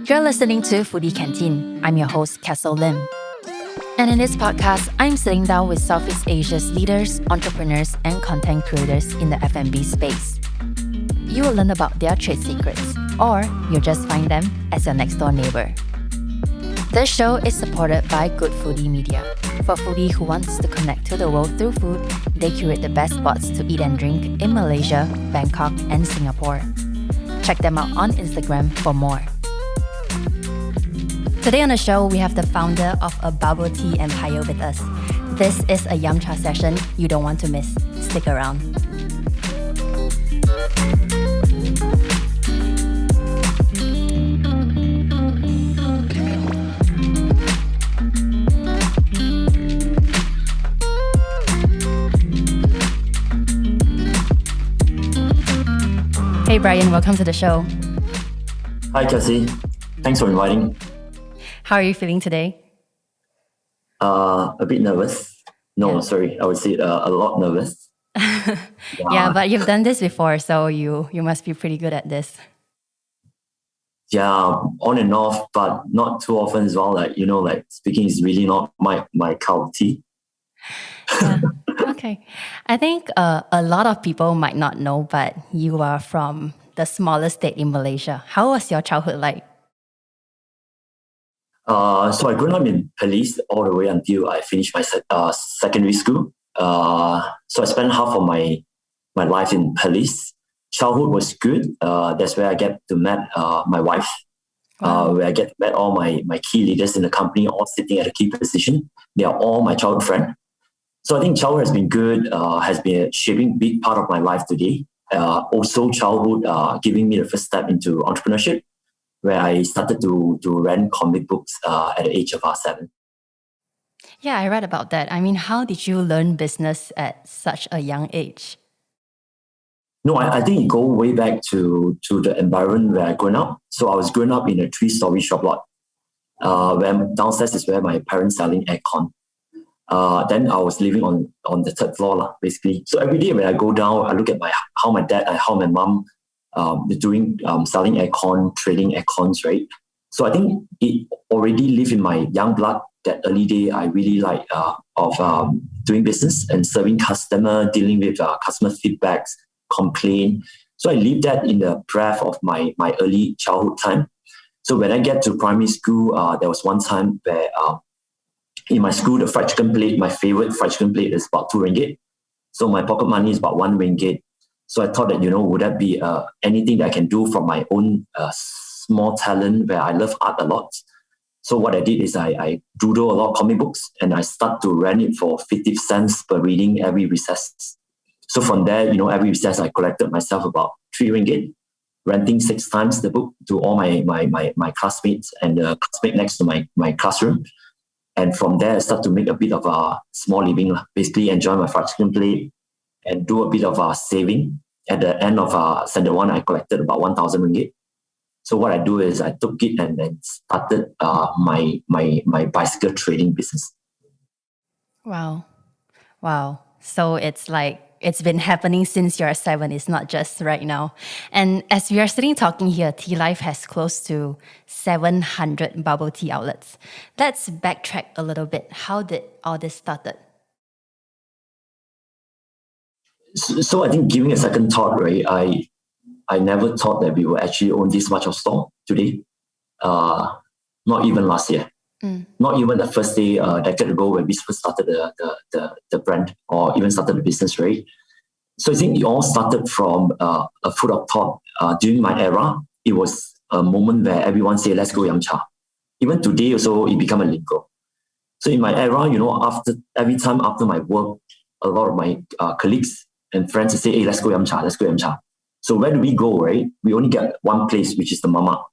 You're listening to Foodie Canteen. I'm your host, Castle Lim. And in this podcast, I'm sitting down with Southeast Asia's leaders, entrepreneurs, and content creators in the F&B space. You will learn about their trade secrets, or you'll just find them as your next door neighbor. This show is supported by Good Foodie Media. For foodie who wants to connect to the world through food, they curate the best spots to eat and drink in Malaysia, Bangkok, and Singapore. Check them out on Instagram for more. Today on the show, we have the founder of a bubble tea empire with us. This is a yum cha session you don't want to miss. Stick around. Hey Bryan, welcome to the show. Hi Cassie, thanks for inviting. How are you feeling today? A bit nervous. Sorry, I would say a lot nervous. Yeah, but you've done this before, so you must be pretty good at this. Yeah, on and off, but not too often as well. Like speaking is really not my cup of tea. Yeah. Okay. I think a lot of people might not know, but you are from the smallest state in Malaysia. How was your childhood like? So I grew up in Perlis all the way until I finished my secondary school. So I spent half of my life in Perlis. Childhood was good. That's where I get to meet my wife. Wow. Where I get to meet all my key leaders in the company, all sitting at a key position. They are all my childhood friends. So I think childhood has been good, has been a shaping big part of my life today. Also childhood giving me the first step into entrepreneurship, where I started to rent comic books at the age of 7. Yeah, I read about that. I mean, how did you learn business at such a young age? No, I think it goes way back to the environment where I grew up. So I was growing up in a 3-story shop lot. Where downstairs is where my parents selling aircon. Then I was living on the 3rd floor, basically. So every day when I go down, I look at how my dad and how my mom doing selling aircon, trading aircons, right? So I think it already lived in my young blood. That early day, I really like of doing business and serving customer, dealing with customer feedbacks, complaint. So I lived that in the breath of my early childhood time. So when I get to primary school, there was one time where in my school, the fried chicken plate, my favorite fried chicken plate is about 2 ringgit. So my pocket money is about 1 ringgit. So I thought that, would that be anything that I can do from my own small talent where I love art a lot. So what I did is I doodle a lot of comic books and I start to rent it for 50 cents per reading every recess. So from there, every recess I collected myself about 3 ringgit, renting 6 times the book to all my classmates and the classmate next to my classroom. And from there, I start to make a bit of a small living, basically enjoy my fried chicken plate and do a bit of saving. At the end of Standard 1, I collected about 1,000 ringgit. So what I do is I took it and then started my bicycle trading business. Wow. So it's like it's been happening since you're 7. It's not just right now. And as we are sitting talking here, Tealive has close to 700 bubble tea outlets. Let's backtrack a little bit. How did all this started? So I think giving a second thought, right? I never thought that we would actually own this much of store today. Not even last year. Not even the first day a decade ago when we first started the brand or even started the business, right? So I think it all started from a food of thought. During my era, it was a moment where everyone said, let's go yum cha. Even today also, it became a lingo. So in my era, every time after my work, a lot of my colleagues and friends say, hey, let's go yum cha. So where do we go, right? We only get one place, which is the mama.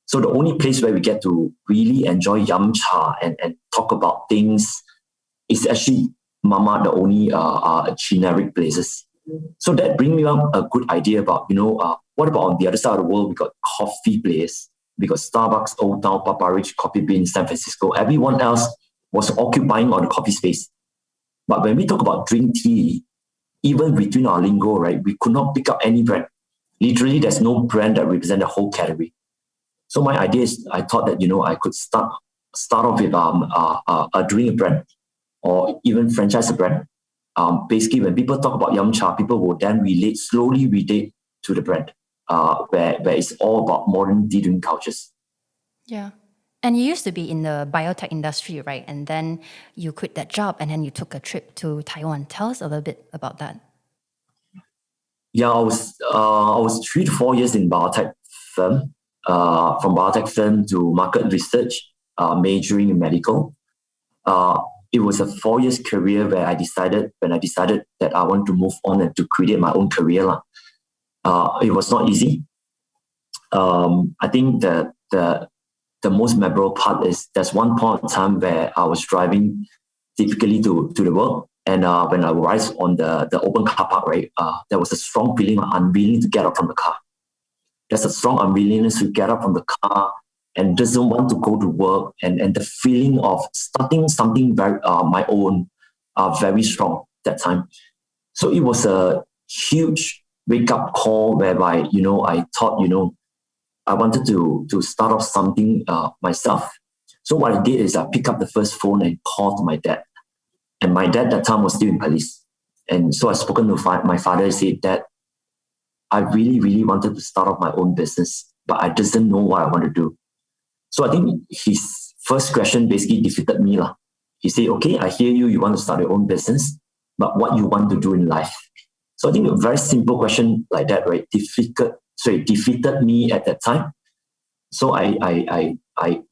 So the only place where we get to really enjoy yum cha and talk about things is actually mama, the only generic places. So that brings me up a good idea about, what about on the other side of the world, we got coffee place. We got Starbucks, Old Town, Papa Rich, Coffee Bean, San Francisco. Everyone else was occupying on the coffee space. But when we talk about drink tea, even between our lingo, right, we could not pick up any brand. Literally, there's no brand that represents the whole category. So my idea is, I thought that, I could start off with doing a brand or even franchise a brand. Basically, when people talk about Yum Cha, people will then slowly relate to the brand, where it's all about modern tea drinking cultures. Yeah. And you used to be in the biotech industry, right? And then you quit that job and then you took a trip to Taiwan. Tell us a little bit about that. Yeah, I was 3 to 4 years in biotech firm. From biotech firm to market research, majoring in medical. It was a 4 years career when I decided that I want to move on and to create my own career. It was not easy. I think the most memorable part is there's one point in time where I was driving typically to the work. And when I arrived on the open car park, right, there was a strong feeling of unwilling to get out from the car. There's a strong unwillingness to get up from the car and doesn't want to go to work. And the feeling of starting something very my own very strong that time. So it was a huge wake-up call whereby, I thought, I wanted to start off something myself. So what I did is I picked up the first phone and called my dad. And my dad that time was still in Perlis. And so I spoken to my father and said, Dad, I really, really wanted to start off my own business, but I didn't know what I want to do. So I think his first question basically defeated me. He said, okay, I hear you want to start your own business, but what you want to do in life? So I think a very simple question like that, right, it defeated me at that time. So I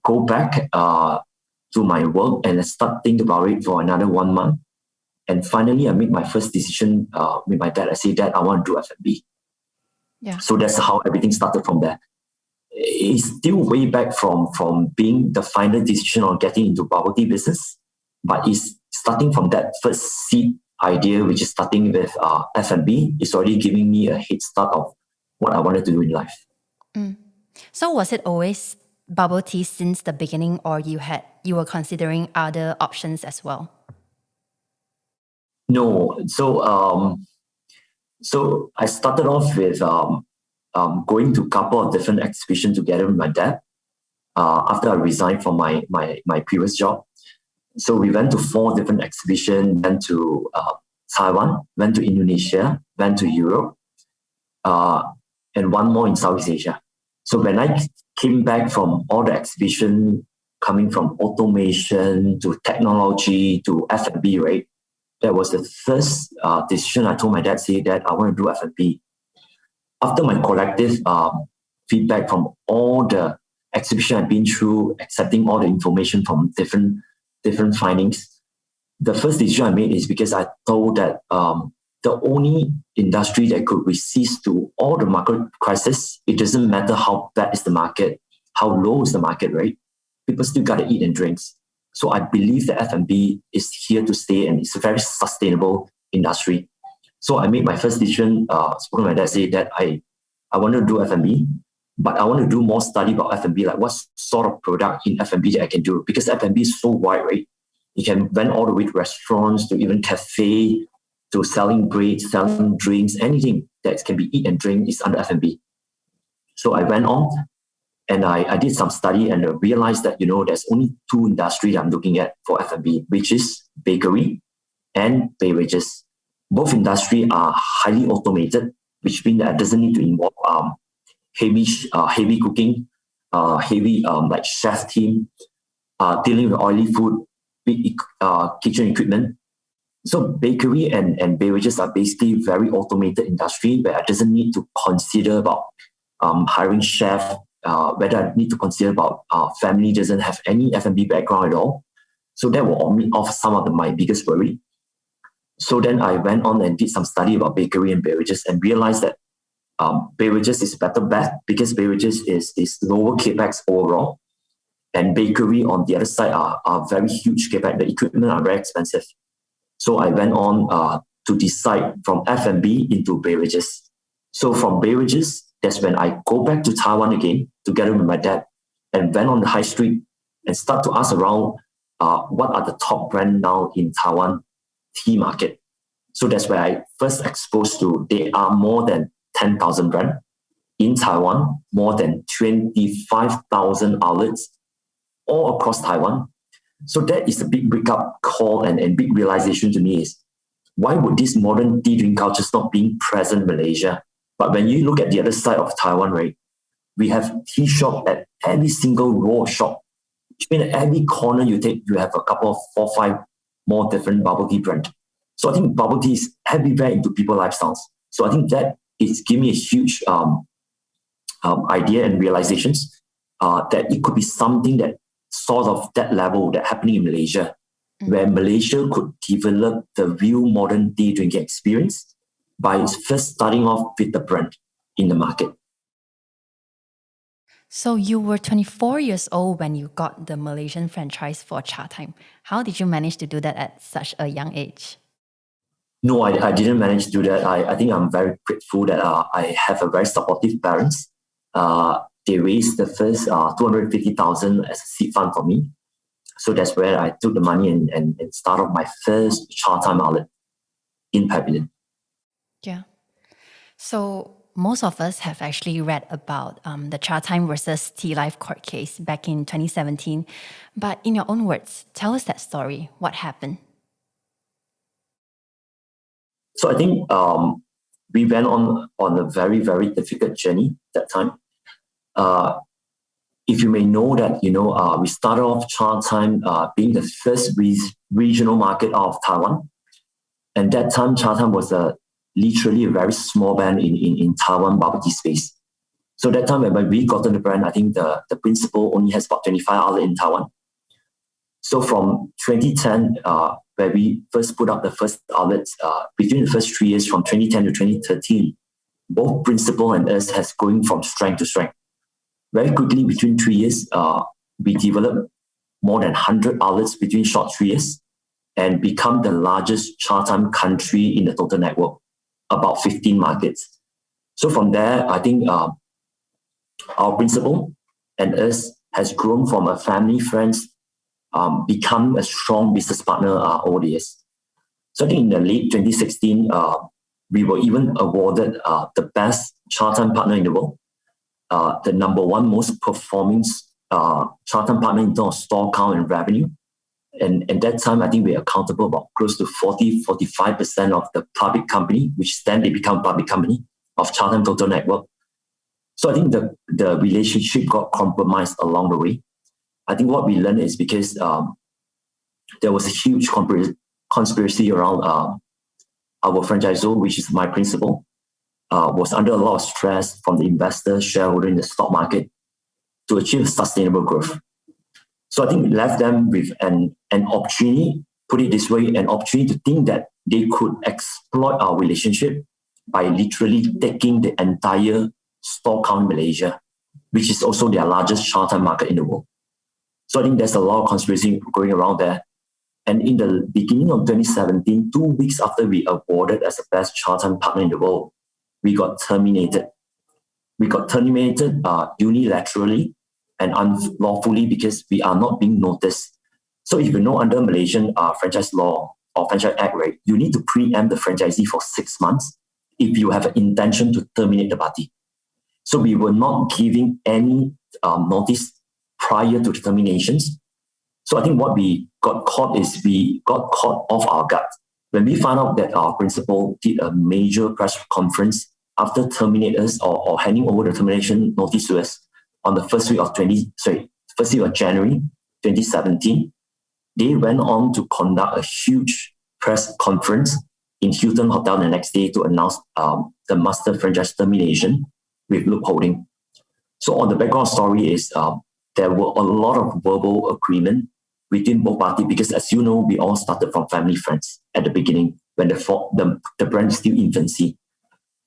go back to my work and I start thinking about it for another 1 month. And finally, I made my first decision with my dad. I said, Dad, I want to do F&B. Yeah. So that's how everything started from there. It's still way back from being the final decision on getting into bubble tea business, but it's starting from that first seed idea, which is starting with F&B. It's already giving me a head start of what I wanted to do in life. So was it always bubble tea since the beginning, or you were considering other options as well? No. So I started off with going to a couple of different exhibitions together with my dad after I resigned from my previous job. So we went to 4 different exhibitions, went to Taiwan, went to Indonesia, went to Europe, and one more in Southeast Asia. So when I came back from all the exhibitions, coming from automation to technology to F&B, right? That was the first decision I told my dad, say that I want to do F&B. After my collective feedback from all the exhibition I've been through, accepting all the information from different findings, the first decision I made is because I thought that the only industry that could resist to all the market crisis, it doesn't matter how bad is the market, how low is the market, right? People still got to eat and drinks. So I believe that F&B is here to stay and it's a very sustainable industry. So I made my first decision, spoken to my dad, say that I want to do F&B, but I want to do more study about F&B, like what sort of product in F&B that I can do, because F&B is so wide, right? You can went all the way to restaurants, to even cafe, to selling bread, selling drinks, anything that can be eat and drink is under F&B. So I went on and I did some study and I realized that, there's only 2 industries I'm looking at for F&B, which is bakery and beverages. Both industries are highly automated, which means that it doesn't need to involve heavy cooking, heavy like chef team, dealing with oily food, big kitchen equipment. So bakery and beverages are basically very automated industry where I doesn't need to consider about hiring chef, whether I need to consider about family doesn't have any F&B background at all. So that will omit off some of my biggest worry. So then I went on and did some study about bakery and beverages and realized that beverages is better bet because beverages is lower capex overall, and bakery on the other side are very huge capex. The equipment are very expensive. So I went on to decide from F&B into beverages. So from beverages, that's when I go back to Taiwan again together with my dad and went on the high street and start to ask around what are the top brands now in Taiwan tea market. So that's where I first exposed to, there are more than 10,000 brands. in Taiwan, more than 25,000 outlets all across Taiwan. So that is a big wake-up call and big realization to me is, why would this modern tea drink culture not being present in Malaysia? But when you look at the other side of Taiwan, right, we have tea shop at every single row of shop. Which means at every corner you take, you have a couple of 4, 5 more different bubble tea brands. So I think bubble tea is everywhere into people's lifestyles. So I think that is giving me a huge idea and realizations that it could be something that sort of that level that happening in Malaysia, where Malaysia could develop the real modern tea drinking experience by first starting off with the brand in the market. So you were 24 years old when you got the Malaysian franchise for Chatime. How did you manage to do that at such a young age? No, I didn't manage to do that. I think I'm very grateful that I have a very supportive parents. They raised the first 250,000 as a seed fund for me. So that's where I took the money and started my first Chatime outlet in Pavilion. Yeah. So most of us have actually read about the Chatime versus Tealive court case back in 2017. But in your own words, tell us that story. What happened? So I think we went on a very, very difficult journey that time. If you may know that, we started off Chatime being the first regional market out of Taiwan. And that time, Chatime was literally a very small brand in Taiwan bubble tea space. So that time when we got on the brand, I think the principal only has about 25 outlets in Taiwan. So from 2010, where we first put up the first outlets, between the first 3 years, from 2010 to 2013, both principal and us has going from strength to strength. Very quickly, between 3 years, we developed more than 100 outlets between short 3 years and become the largest Chatime country in the total network, about 15 markets. So from there, I think our principal and us has grown from a family, friends, become a strong business partner over the years. So I think in the late 2016, we were even awarded the best Chatime partner in the world, the number one most performing Chatime partner in terms of store count and revenue. And at that time, I think we're accountable about close to 40-45% of the public company, which then they become public company of Chatime total network. So I think the relationship got compromised along the way. I think what we learned is because there was a huge conspiracy around our franchisor, which is my principal, was under a lot of stress from the investors, shareholder in the stock market to achieve sustainable growth. So I think it left them with an opportunity, put it this way, an opportunity to think that they could exploit our relationship by literally taking the entire store count in Malaysia, which is also their largest Chatime market in the world. So I think there's a lot of conspiracy going around there. And in the beginning of 2017, 2 weeks after we awarded as the best Chatime partner in the world, we got terminated. We got terminated unilaterally and unlawfully because we are not being noticed. So if you know under Malaysian franchise law or franchise act, right, you need to preempt the franchisee for 6 months if you have an intention to terminate the party. So we were not giving any notice prior to the terminations. So I think what we got caught is we got caught off our guard. When we found out that our principal did a major press conference after terminating us or handing over the termination notice to us on the first week of January 2017, they went on to conduct a huge press conference in Hilton Hotel the next day to announce the master franchise termination with Loob Holding. So on the background story is there were a lot of verbal agreement between both parties because, as you know, we all started from family friends at the beginning when the brand is still infancy.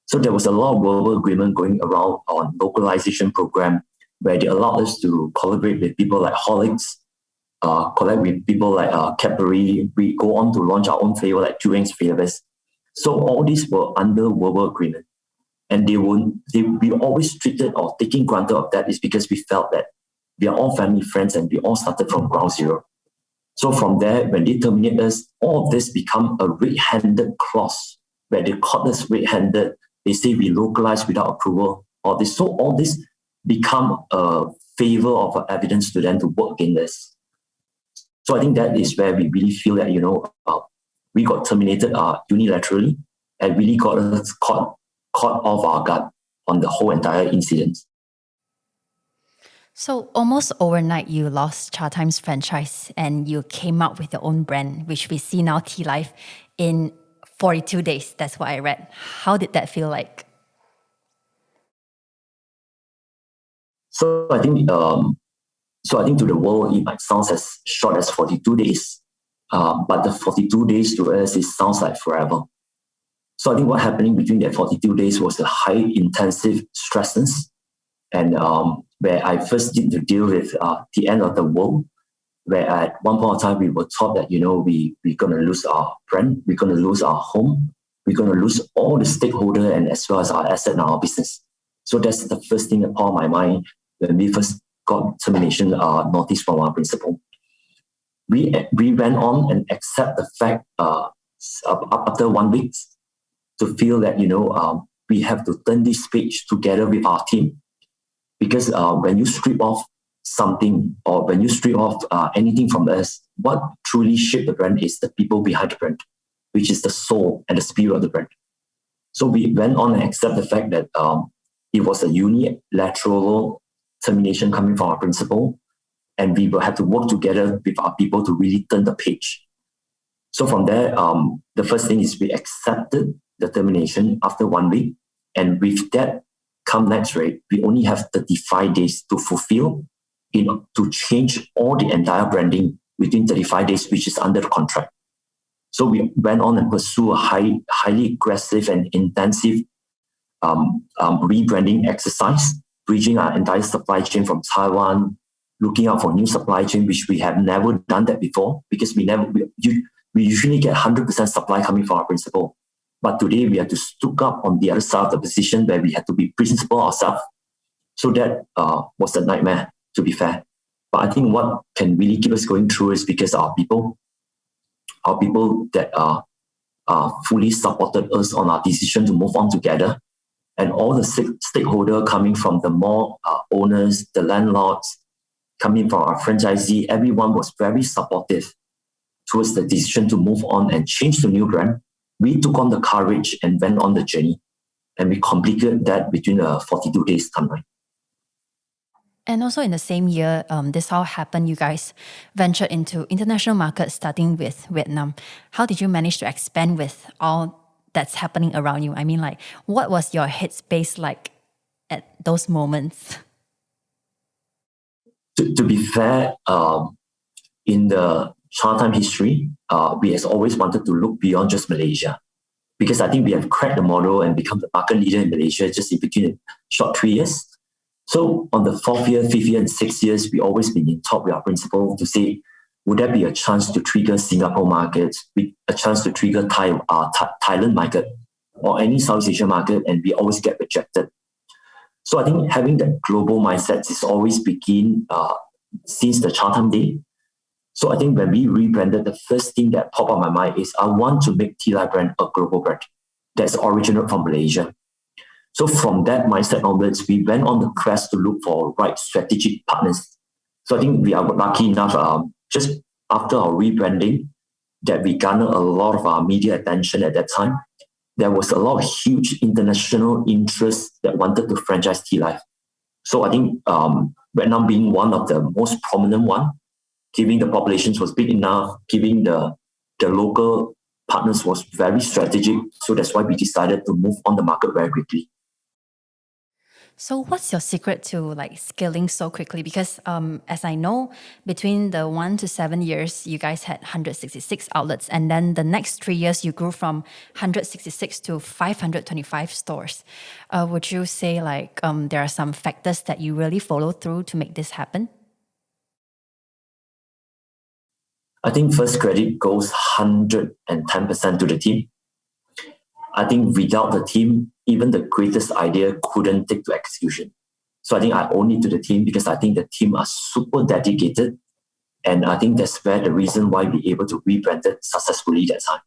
So there was a lot of verbal agreement going around on localization program where they allowed us to collaborate with people like Horlicks, collab with people like Cadbury. We go on to launch our own flavor like Jureng's flavors. So all these were under verbal agreement. And we always treated or taking granted of that is because we felt that we are all family friends and we all started from ground zero. So from there, when they terminate us, all of this become a red-handed clause where they caught us red-handed. They say we localize without approval all this. So all this become a favor of evidence to them to work against this. So I think that is where we really feel that, we got terminated unilaterally and really got us caught off our guard on the whole entire incident. So almost overnight, you lost Chatime's franchise and you came out with your own brand, which we see now, Tealive, in 42 days. That's what I read. How did that feel like? So I think to the world, it might sound as short as 42 days, but the 42 days to us, it sounds like forever. So I think what happening between that 42 days was a high intensive stresses, and where I first did to deal with the end of the world, where at one point of time we were taught that, we're going to lose our brand, we're going to lose our home, we're going to lose all the stakeholder and as well as our asset and our business. So that's the first thing upon my mind when we first got termination notice from our principal. We went on and accept the fact after 1 week to feel that, we have to turn this page together with our team. Because when you strip off something or when you strip off anything from us, what truly shaped the brand is the people behind the brand, which is the soul and the spirit of the brand. So we went on and accept the fact that it was a unilateral termination coming from our principal, and we will have to work together with our people to really turn the page. So from there, the first thing is we accepted the termination after 1 week, and with that, come next, right, we only have 35 days to fulfill to change all the entire branding within 35 days, which is under the contract. So we went on and pursue a highly aggressive and intensive rebranding exercise, bridging our entire supply chain from Taiwan, looking out for new supply chain, which we have never done that before, because we usually get 100% supply coming from our principal. But today we had to stood up on the other side of the position where we had to be principal ourselves. So that was a nightmare, to be fair. But I think what can really keep us going through is because our people that fully supported us on our decision to move on together, and all the stakeholders coming from the mall owners, the landlords, coming from our franchisee, everyone was very supportive towards the decision to move on and change to new brand. We took on the courage and went on the journey, and we completed that between 42 days timeline. And also in the same year, this all happened, you guys ventured into international markets, starting with Vietnam. How did you manage to expand with all that's happening around you? I mean, like, what was your headspace like at those moments? To be fair, in the Chatime history, we has always wanted to look beyond just Malaysia, because I think we have cracked the model and become the market leader in Malaysia just in between a short 3 years. So on the 4th year, 5th year, and 6th years, we always been in talk with our principal to say, would there be a chance to trigger Singapore market, a chance to trigger Thailand market, or any Southeast Asian market, and we always get rejected. So I think having that global mindset is always begin since the Chatime day. So I think when we rebranded, the first thing that popped up my mind is I want to make Tealive brand a global brand that's original from Malaysia. So from that mindset onwards, we went on the quest to look for right strategic partners. So I think we are lucky enough, just after our rebranding, that we garnered a lot of our media attention at that time. There was a lot of huge international interest that wanted to franchise Tealive. So I think Vietnam being one of the most prominent one, giving the populations was big enough, giving the local partners was very strategic. So that's why we decided to move on the market very quickly. So what's your secret to scaling so quickly? Because as I know, between the 1 to 7 years, you guys had 166 outlets. And then the next 3 years, you grew from 166 to 525 stores. Would you say there are some factors that you really follow through to make this happen? I think first credit goes 110% to the team. I think without the team, even the greatest idea couldn't take to execution. So I think I owe it to the team because I think the team are super dedicated. And I think that's where the reason why we're able to rebrand it successfully that time.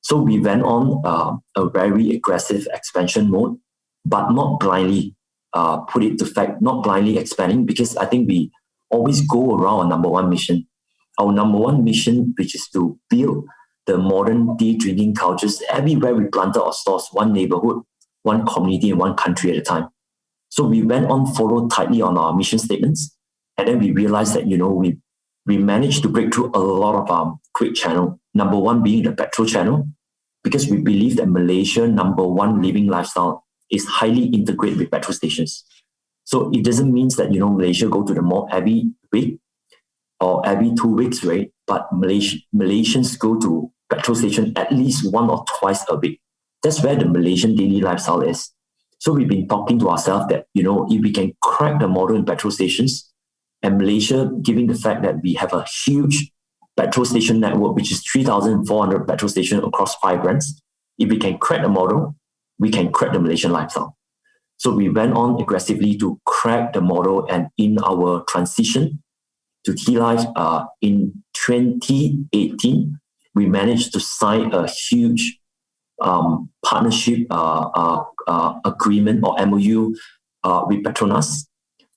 So we went on a very aggressive expansion mode, but not blindly. put it to fact, not blindly expanding, because I think we always go around our number one mission. Our number one mission, which is to build the modern tea drinking cultures everywhere we planted our stores, one neighborhood, one community, and one country at a time. So we went on, followed tightly on our mission statements, and then we realized that, we managed to break through a lot of quick channel. Number one being the petrol channel, because we believe that Malaysia number one living lifestyle is highly integrated with petrol stations. So it doesn't mean that, Malaysia go to the mall every week or every 2 weeks, right? But Malaysians go to petrol station at least 1 or twice a week. That's where the Malaysian daily lifestyle is. So we've been talking to ourselves that, if we can crack the model in petrol stations, and Malaysia, given the fact that we have a huge petrol station network, which is 3,400 petrol stations across 5 brands, if we can crack the model, we can crack the Malaysian lifestyle. So we went on aggressively to crack the model, and in our transition to Tealive in 2018, we managed to sign a huge partnership agreement or MOU with Petronas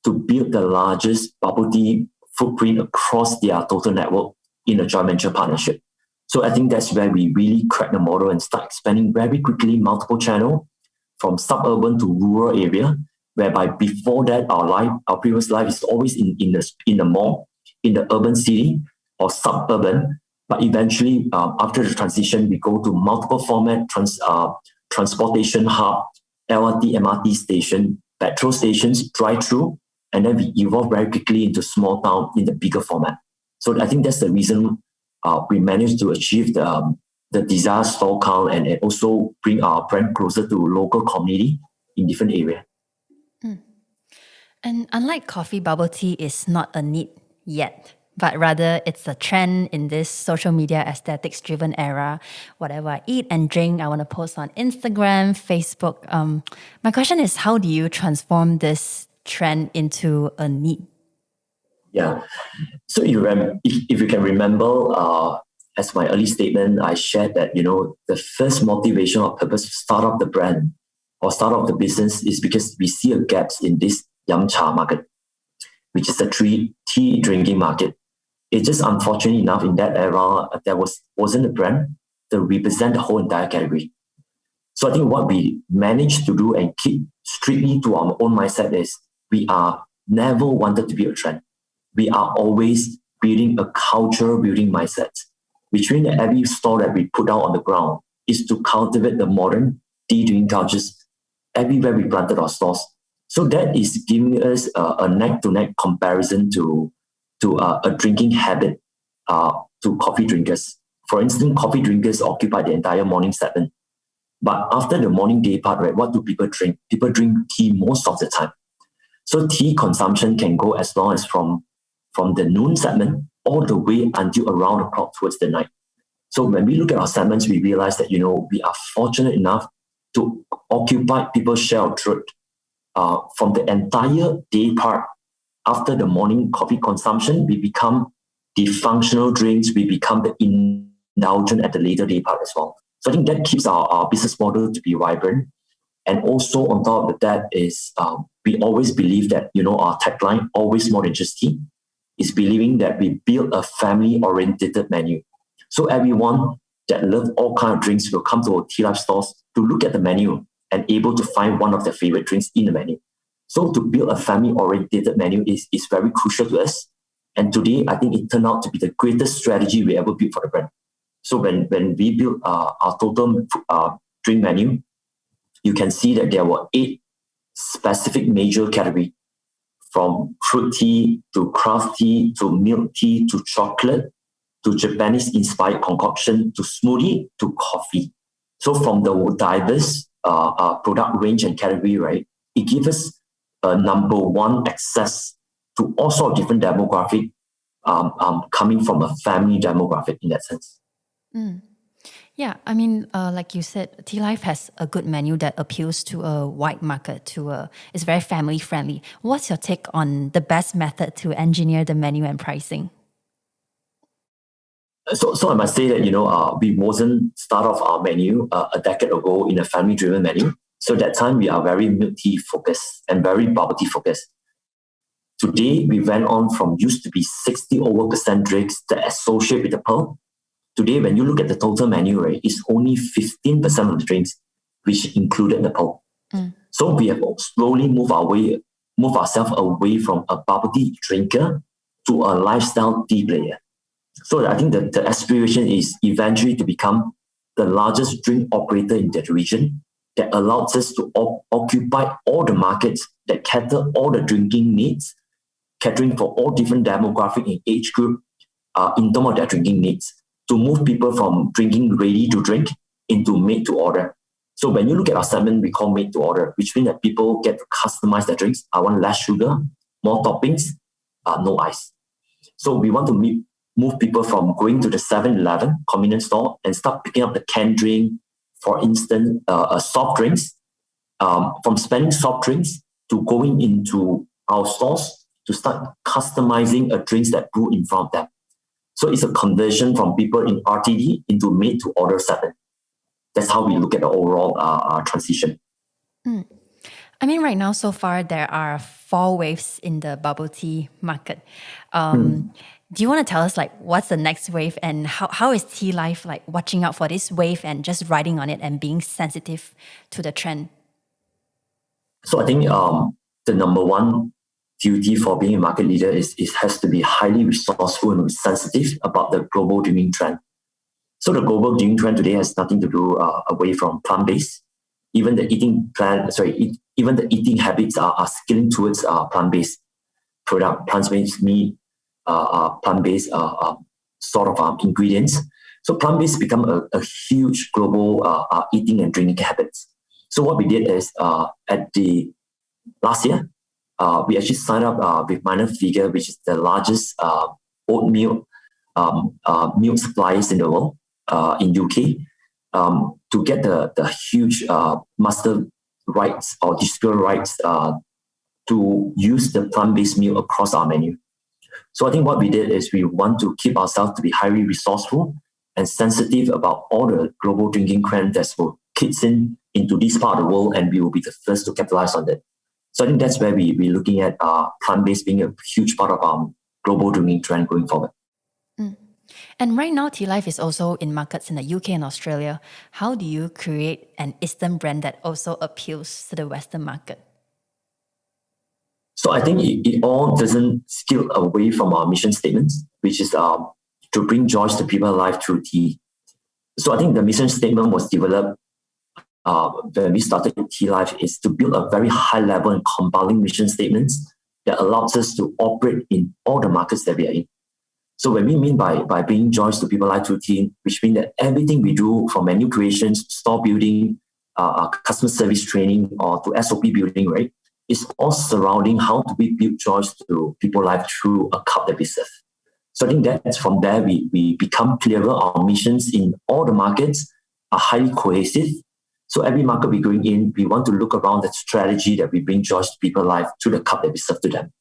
to build the largest bubble tea footprint across their total network in a joint venture partnership. So I think that's where we really crack the model and start expanding very quickly, multiple channel from suburban to rural area, whereby before that our previous life is always in the mall, in the urban city or suburban. But eventually, after the transition, we go to multiple format transportation hub, LRT, MRT station, petrol stations, drive-through, and then we evolve very quickly into small town in the bigger format. So I think that's the reason we managed to achieve the desired store count and also bring our brand closer to local community in different areas. And unlike coffee, bubble tea is not a need yet, but rather it's a trend in this social media aesthetics-driven era. Whatever I eat and drink, I want to post on Instagram, Facebook. My question is, how do you transform this trend into a need? Yeah. So if you can remember, as my early statement, I shared that, the first motivation or purpose to start up the brand or start up the business is because we see a gap in this yum cha market, which is the tea drinking market. It's just unfortunate enough in that era, there wasn't a brand to represent the whole entire category. So I think what we managed to do and keep strictly to our own mindset is we are never wanted to be a trend. We are always building a culture building mindset, which means that every store that we put out on the ground is to cultivate the modern tea drinking cultures everywhere we planted our stores. So that is giving us a neck-to-neck comparison to a drinking habit to coffee drinkers. For instance, coffee drinkers occupy the entire morning segment. But after the morning day part, right, what do people drink? People drink tea most of the time. So tea consumption can go as long as from the noon segment all the way until around the clock towards the night. So when we look at our segments, we realize that, we are fortunate enough to occupy people's share of throat from the entire day part. After the morning coffee consumption, we become the functional drinks, we become the indulgent at the later day part as well. So I think that keeps our business model to be vibrant. And also on top of that is we always believe that, our tagline, always more than just tea, is believing that we build a family-oriented menu. So everyone that loves all kinds of drinks will come to our Tealive stores to look at the menu and able to find one of their favorite drinks in the menu. So to build a family-oriented menu is very crucial to us. And today, I think it turned out to be the greatest strategy we ever built for the brand. So when we built our total drink menu, you can see that there were 8 specific major categories, from fruit tea to craft tea to milk tea to chocolate to Japanese-inspired concoction to smoothie to coffee. So from the diverse product range and category, right, it gives us number one access to all sorts of different demographic coming from a family demographic in that sense. Yeah, I mean, like you said, Tealive has a good menu that appeals to a wide market. It's very family friendly. What's your take on the best method to engineer the menu and pricing? So I must say that we wasn't start off our menu a decade ago in a family driven menu. So that time we are very milk tea focused and very bubble tea focused. Today we went on from used to be 60 over percent drinks that associate with the pearl. Today, when you look at the total menu, right, it's only 15% of the drinks which included the pearl. So we have slowly moved ourselves away from a bubble tea drinker to a lifestyle tea player. So I think that the aspiration is eventually to become the largest drink operator in that region that allows us to occupy all the markets that cater all the drinking needs, catering for all different demographic and age group in terms of their drinking needs, to move people from drinking ready to drink into made to order. So when you look at our segment, we call made to order, which means that people get to customize their drinks. I want less sugar, more toppings, no ice. So we want to move people from going to the 7-Eleven convenience store and start picking up the canned drink, for instance, soft drinks, from spending soft drinks to going into our stores to start customizing a drinks that brew in front of them. So it's a conversion from people in RTD into made to order segment. That's how we look at the overall transition. I mean, right now, so far, there are 4 waves in the bubble tea market. Do you want to tell us, like, what's the next wave and how is Tealive, like, watching out for this wave and just riding on it and being sensitive to the trend? So I think the number one duty for being a market leader is has to be highly resourceful and sensitive about the global drinking trend. So the global drinking trend today has nothing to do away from plant-based. Even the eating habits are skilling towards plant-based product, plant-based meat, plant-based sort of ingredients. So plant-based become a huge global eating and drinking habits. So what we did is at the last year, we actually signed up with Minor Figure, which is the largest oatmeal milk suppliers in the world, in UK, to get the huge master rights or distributor rights to use the plant-based milk across our menu. So I think what we did is we want to keep ourselves to be highly resourceful and sensitive about all the global drinking trends that will kick into this part of the world, and we will be the first to capitalize on that. So I think that's where we're looking at plant-based being a huge part of our global drinking trend going forward. And right now, Tealive is also in markets in the UK and Australia. How do you create an Eastern brand that also appeals to the Western market? So I think it all doesn't steal away from our mission statements, which is to bring joy to people's life through tea. So I think the mission statement was developed when we started Tealive, is to build a very high level and compelling mission statements that allows us to operate in all the markets that we are in. So when we mean by bringing joy to people's life through tea, which means that everything we do from menu creations, store building, customer service training, or to SOP building, right, is all surrounding how do we build joy to people's life through a cup that we serve. So I think that's from there we become clearer. Our missions in all the markets are highly cohesive. So every market we're going in, we want to look around the strategy that we bring joy to people's life through the cup that we serve to them.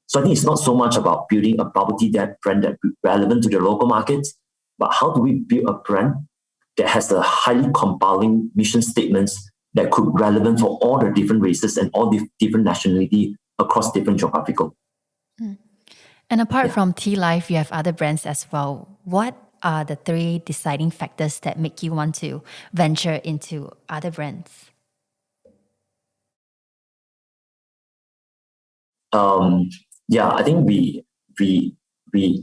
So I think it's not so much about building a bubble tea brand that relevant to the local markets, but how do we build a brand that has a highly compelling mission statements that could be relevant for all the different races and all the different nationality across different geographical. And apart from Tealive, you have other brands as well. What are the 3 deciding factors that make you want to venture into other brands? I think we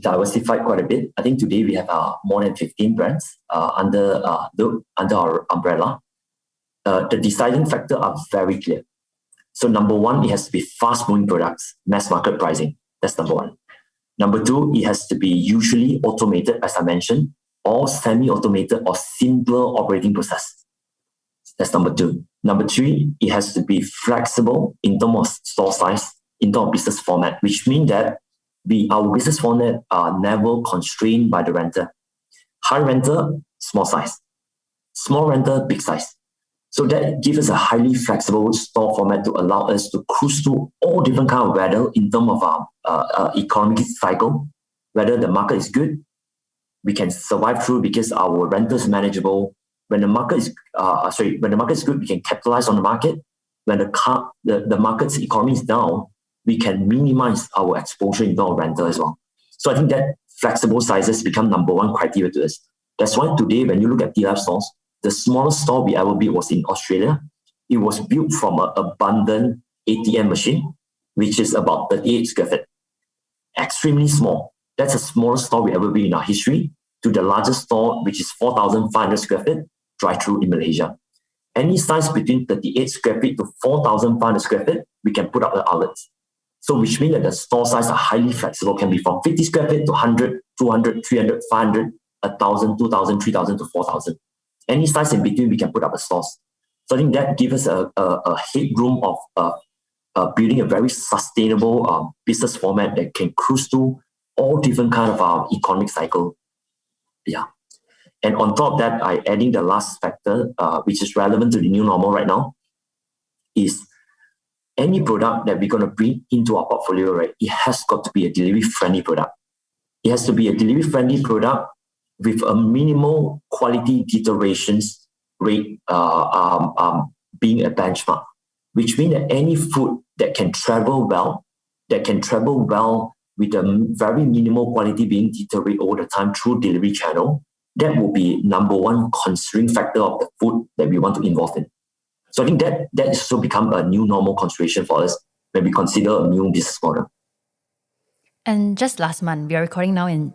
diversified quite a bit. I think today we have more than 15 brands under our umbrella. The deciding factor are very clear. So number 1, it has to be fast-moving products, mass market pricing. That's number 1. Number 2, it has to be usually automated, as I mentioned, or semi-automated or simpler operating process. That's number 2. Number 3, it has to be flexible in terms of store size, in terms of business format, which means that our business format are never constrained by the renter. High renter, small size. Small renter, big size. So that gives us a highly flexible store format to allow us to cruise through all different kind of weather in terms of our economic cycle. Whether the market is good, we can survive through because our renter is manageable, when the market is good, we can capitalize on the market. When the market's economy is down, we can minimize our exposure into our rental as well. So I think that flexible sizes become number one criteria to us. That's why today, when you look at Tealive stores, the smallest store we ever built was in Australia. It was built from an abundant ATM machine, which is about 38 square feet. Extremely small. That's the smallest store we ever built in our history, to the largest store, which is 4,500 square feet, drive-through in Malaysia. Any size between 38 square feet to 4,500 square feet, we can put up the outlets. So which means that the store size are highly flexible, can be from 50 square feet to 100, 200, 300, 500, 1,000, 2,000, 3,000 to 4,000. Any size in between, we can put up a stores. So I think that gives us a headroom of building a very sustainable business format that can cruise through all different kind of economic cycle. Yeah. And on top of that, I adding the last factor, which is relevant to the new normal right now, is any product that we're going to bring into our portfolio, right? It has got to be a delivery-friendly product. It has to be a delivery-friendly product with a minimal quality deteriorations rate being a benchmark, which means that any food that can travel well with a very minimal quality being deteriorated over the time through delivery channel, that will be number one considering factor of the food that we want to involve in. So I think that has also become a new normal consideration for us when we consider a new business model. And just last month, we are recording now in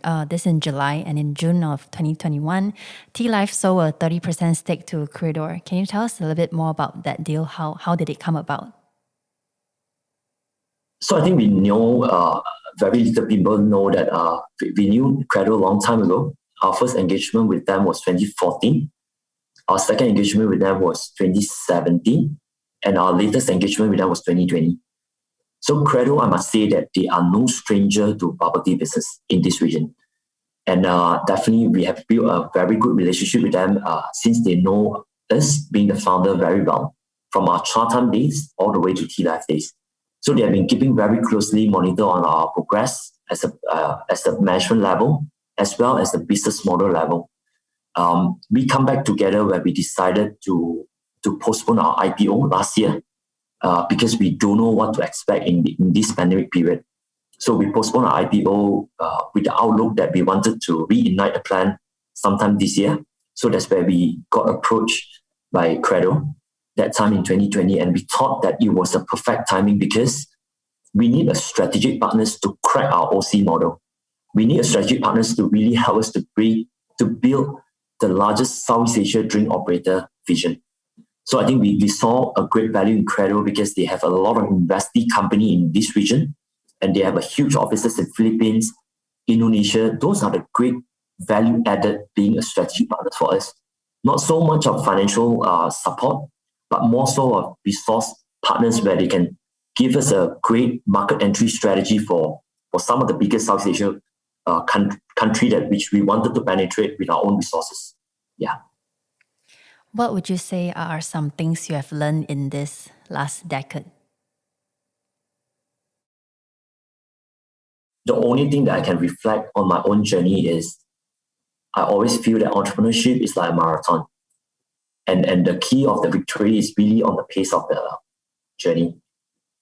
July, and in June of 2021, Tealive sold a 30% stake to Creador. Can you tell us a little bit more about that deal? How did it come about? So I think we know, very little people know that we knew Creador a long time ago. Our first engagement with them was 2014. Our second engagement with them was 2017. And our latest engagement with them was 2020. So Creador, I must say that they are no stranger to bubble tea business in this region. And definitely we have built a very good relationship with them since they know us, being the founder, very well, from our Chatime days all the way to Tealive days. So they have been keeping very closely monitor on our progress as the management level, as well as the business model level. We come back together where we decided to postpone our IPO last year because we don't know what to expect in this pandemic period. So we postponed our IPO with the outlook that we wanted to reignite the plan sometime this year. So that's where we got approached by Creador that time in 2020. And we thought that it was a perfect timing because we need a strategic partners to crack our OC model. We need a strategic partners to really help us to build the largest Southeast Asia drink operator vision. So I think we saw a great value in Creador because they have a lot of investee company in this region, and they have a huge offices in Philippines, Indonesia. Those are the great value added being a strategic partner for us. Not so much of financial support, but more so of resource partners where they can give us a great market entry strategy for some of the biggest Southeast Asia country which we wanted to penetrate with our own resources. Yeah. What would you say are some things you have learned in this last decade? The only thing that I can reflect on my own journey is I always feel that entrepreneurship is like a marathon. And the key of the victory is really on the pace of the journey.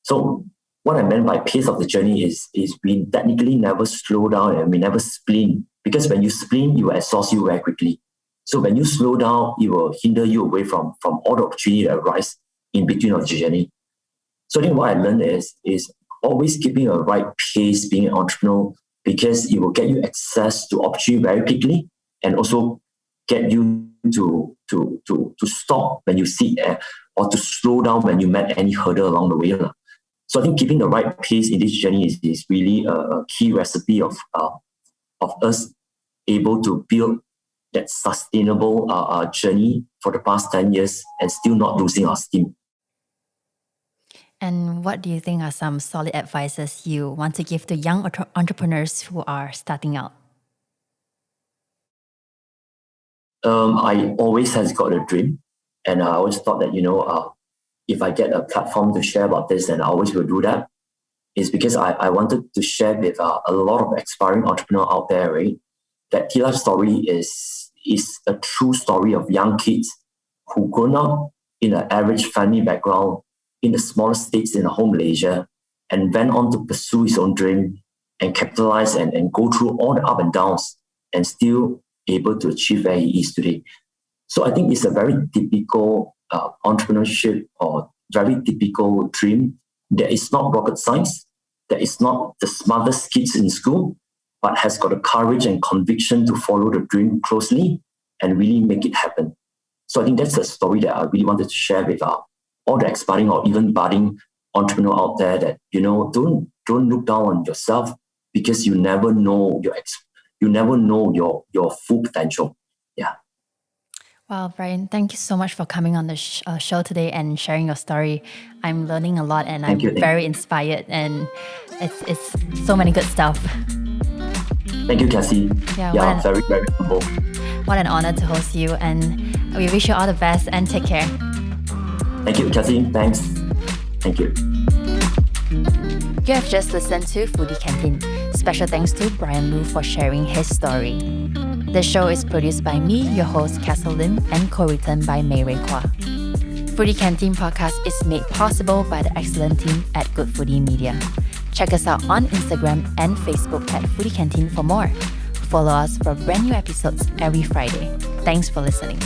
So what I meant by pace of the journey is we technically never slow down and we never sprint. Because when you sprint, it will exhaust you very quickly. So when you slow down, it will hinder you away from all the opportunity that arise in between of the journey. So I think what I learned is always keeping a right pace being an entrepreneur, because it will get you access to opportunity very quickly and also get you to stop when you see or to slow down when you met any hurdle along the way. So I think keeping the right pace in this journey is really a key recipe of us able to build that sustainable journey for the past 10 years and still not losing our steam. And what do you think are some solid advices you want to give to young entrepreneurs who are starting out? I always has got a dream, and I always thought that, if I get a platform to share about this, and I always will do that, is because I wanted to share with a lot of aspiring entrepreneurs out there, right, that Tealive story is is a true story of young kids who grown up in an average family background in the smaller states in the whole Malaysia and went on to pursue his own dream and capitalize and go through all the up and downs and still able to achieve where he is today. So I think it's a very typical entrepreneurship or very typical dream. That is not rocket science, that is not the smartest kids in school, but has got the courage and conviction to follow the dream closely and really make it happen. So I think that's a story that I really wanted to share with all the aspiring or even budding entrepreneur out there, that, don't look down on yourself, because you never know your full potential. Yeah. Wow, Bryan, thank you so much for coming on the show today and sharing your story. I'm learning a lot and I'm very inspired, and it's so many good stuff. Thank you, Cassie. Yeah, very, very humble. What an honor to host you, and we wish you all the best and take care. Thank you, Cassie. Thanks. Thank you. You have just listened to Foodie Canteen. Special thanks to Bryan Loo for sharing his story. The show is produced by me, your host, Castle Lim, and co-written by Mei Rui Kwa. Foodie Canteen podcast is made possible by the excellent team at Good Foodie Media. Check us out on Instagram and Facebook at Foodie Canteen for more. Follow us for brand new episodes every Friday. Thanks for listening.